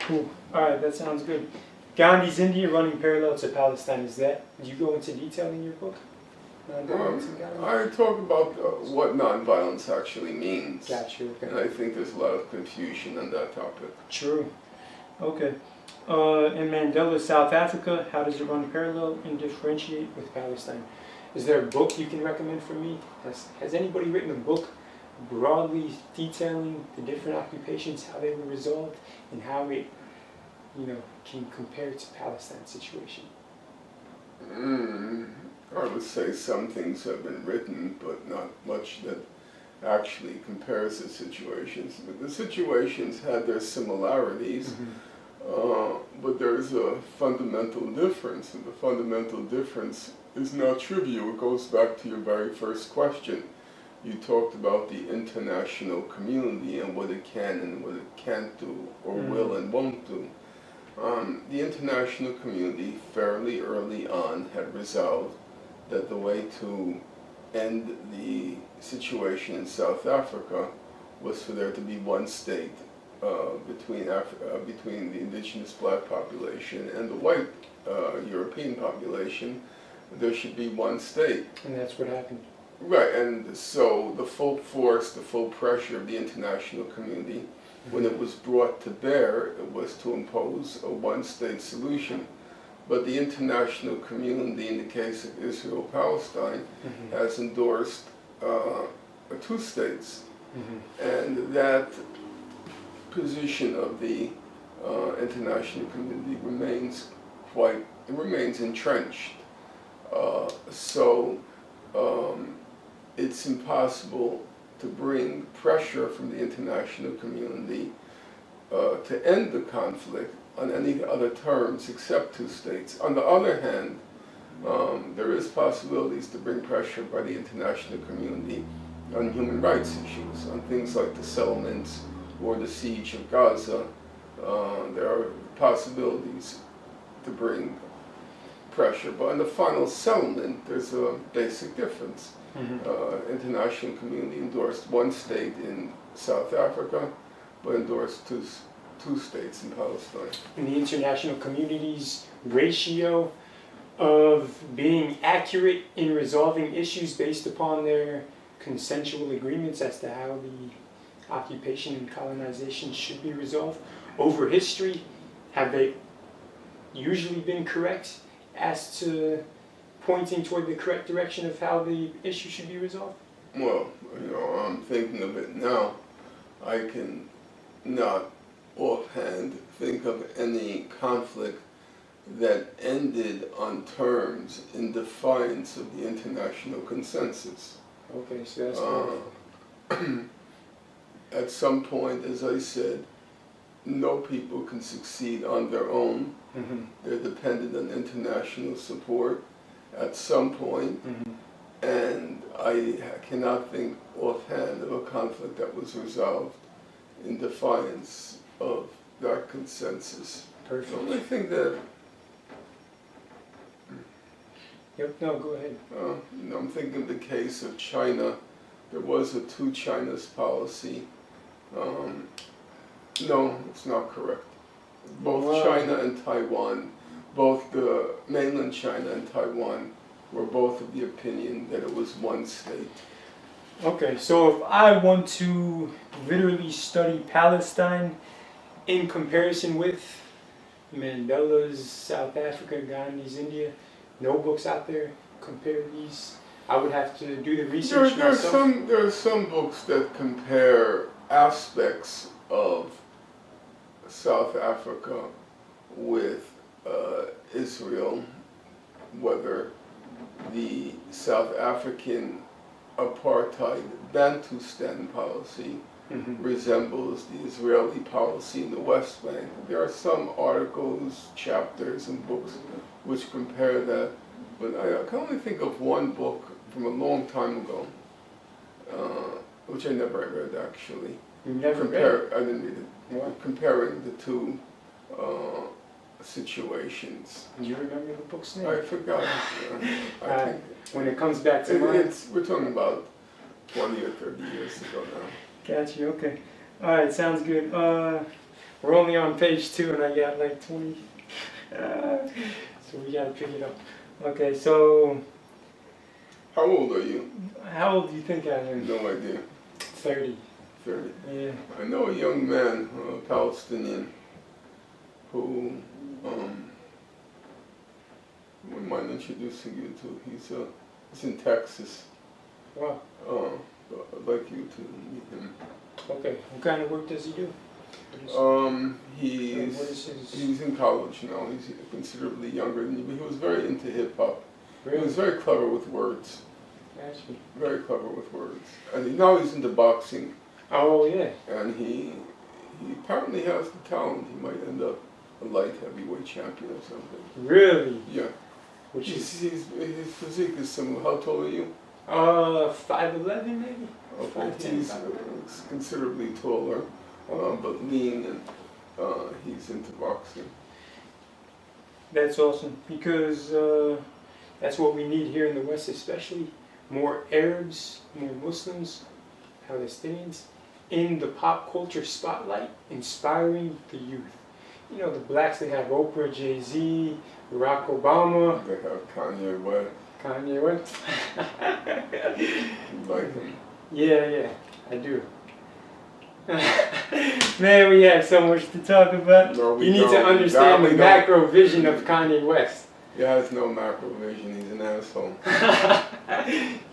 Cool. All right, that sounds good. Gandhi's India running parallel to Palestine. Is that? Do you go into detail in your book? Non-violence in Gandhi? I talk about what nonviolence actually means. Gotcha. Okay. And I think there's a lot of confusion on that topic. True. Okay. In Mandela, South Africa, how does it run parallel and differentiate with Palestine? Is there a book you can recommend for me? Has anybody written a book broadly detailing the different occupations, how they were resolved, and how it, can compare to Palestine's situation? I would say some things have been written, but not much that actually compares the situations. But the situations had their similarities, but there's a fundamental difference, and the fundamental difference is not trivial. It goes back to your very first question. You talked about the international community and what it can and what it can't do, or will and won't do. The international community fairly early on had resolved that the way to end the situation in South Africa was for there to be one state between the indigenous black population and the white European population. There should be one state. And that's what happened. Right, and so the full force, the full pressure of the international community, when it was brought to bear, it was to impose a one-state solution. But the international community, in the case of Israel-Palestine, has endorsed two states. And that position of the international community remains entrenched. So it's impossible to bring pressure from the international community to end the conflict on any other terms except two states. On the other hand, there is possibilities to bring pressure by the international community on human rights issues, on things like the settlements or the siege of Gaza. There are possibilities to bring pressure, but in the final settlement, there's a basic difference. International community endorsed one state in South Africa, but endorsed two states in Palestine. And the international community's ratio of being accurate in resolving issues based upon their consensual agreements as to how the occupation and colonization should be resolved over history, have they usually been correct as to pointing toward the correct direction of how the issue should be resolved? Well, I'm thinking of it now. I can not offhand think of any conflict that ended on terms in defiance of the international consensus. Okay, so that's at some point, as I said, no people can succeed on their own. They're dependent on international support at some point, and I cannot think offhand of a conflict that was resolved in defiance of that consensus. perfect. The only thing that No, go ahead. I'm thinking of the case of China. There was a two Chinas policy. No, it's not correct. Both China and Taiwan, both the mainland China and Taiwan, were both of the opinion that it was one state. Okay, so if I want to literally study Palestine in comparison with Mandela's South Africa, Gandhi's India, no books out there compare these. I would have to do the research myself. There are some books that compare aspects of South Africa with Israel, whether the South African apartheid Bantustan policy resembles the Israeli policy in the West Bank. There are some articles, chapters, and books which compare that, but I can only think of one book from a long time ago, which I never read actually. You never read it? I didn't read it. What? Comparing the two situations. Do you remember the book's name? I forgot. I think when it comes back to mind. we're talking about 20 or 30 years ago now. Gotcha, okay. Alright, sounds good. We're only on page 2 and I got like 20. So we gotta pick it up. Okay, so How old are you? how old do you think I am? No idea. 30. 30. Yeah. I know a young man, a Palestinian, who wouldn't mind introducing you to. He's in Texas. Wow. I'd like you to meet him. Okay. What kind of work does he do? He's in college now. He's considerably younger than you, but he was very into hip hop. Really? He was very clever with words. Actually. Very clever with words. And now he's into boxing. Oh yeah. And he apparently has the talent. He might end up a light heavyweight champion or something. Really? Yeah. Which is His physique is similar. How tall are you? 5'11" maybe. Okay, 5'10", he's 5'11". considerably taller, but lean, and he's into boxing. That's awesome because that's what we need here in the West, especially more Arabs, more Muslims, Palestinians in the pop culture spotlight, inspiring the youth. You know, the blacks, they have Oprah, Jay-Z, Barack Obama. They have Kanye West. Kanye West. You like him? Yeah, I do. Man, we have so much to talk about. No, we you need don't. to understand the macro vision of Kanye West. He has no macro vision. He's an asshole.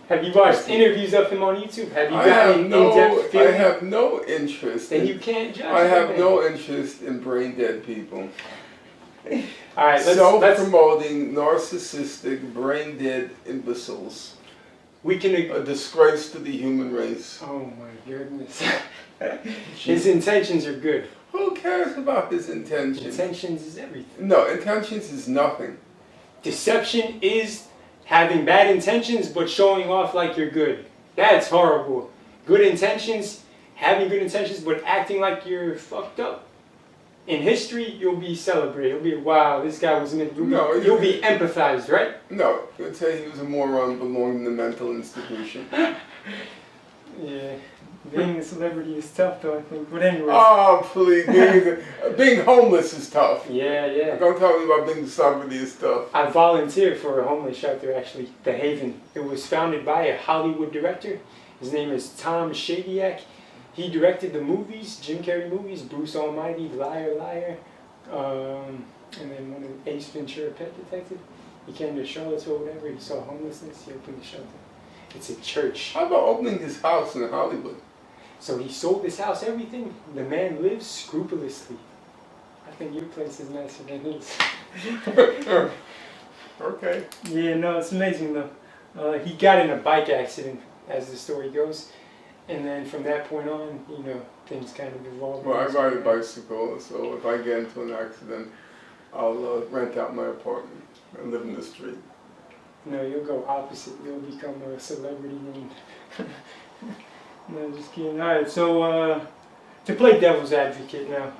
Have you watched interviews of him on YouTube? Have you I gotten in-depth feeling? I have no interest. Then you can't judge. I have no interest in brain dead people. All right, let's self-promoting, narcissistic, brain dead imbeciles. We can. A disgrace to the human race. Oh my goodness. His intentions are good. Who cares about his intentions? Intentions is everything. No, intentions is nothing. Deception is having bad intentions but showing off like you're good. That's horrible. Good intentions, having good intentions but acting like you're fucked up. In history, you'll be celebrated. You'll be, wow, this guy was meant. You'll be empathized, right? No, you'd say he was a moron belonging in a mental institution. Yeah. Being a celebrity is tough, though, I think. But anyway. Oh, please. Being homeless is tough. Yeah. Don't tell me about being a celebrity is tough. I volunteered for a homeless shelter, actually, The Haven. It was founded by a Hollywood director. His name is Tom Shadyac. He directed the movies, Jim Carrey movies, Bruce Almighty, Liar, Liar, and then one of Ace Ventura, Pet Detective. He came to Charlottesville, whatever. He saw homelessness. He opened the shelter. It's a church. How about opening his house in Hollywood? So he sold his house, everything. The man lives scrupulously. I think your place is nicer than his. Okay. Yeah, no, it's amazing though. He got in a bike accident, as the story goes. And then from that point on, you know, things kind of evolved. Well, I ride a bicycle, so if I get into an accident, I'll rent out my apartment and live in the street. No, you'll go opposite. You'll become a celebrity. No, just kidding. All right, so to play devil's advocate now,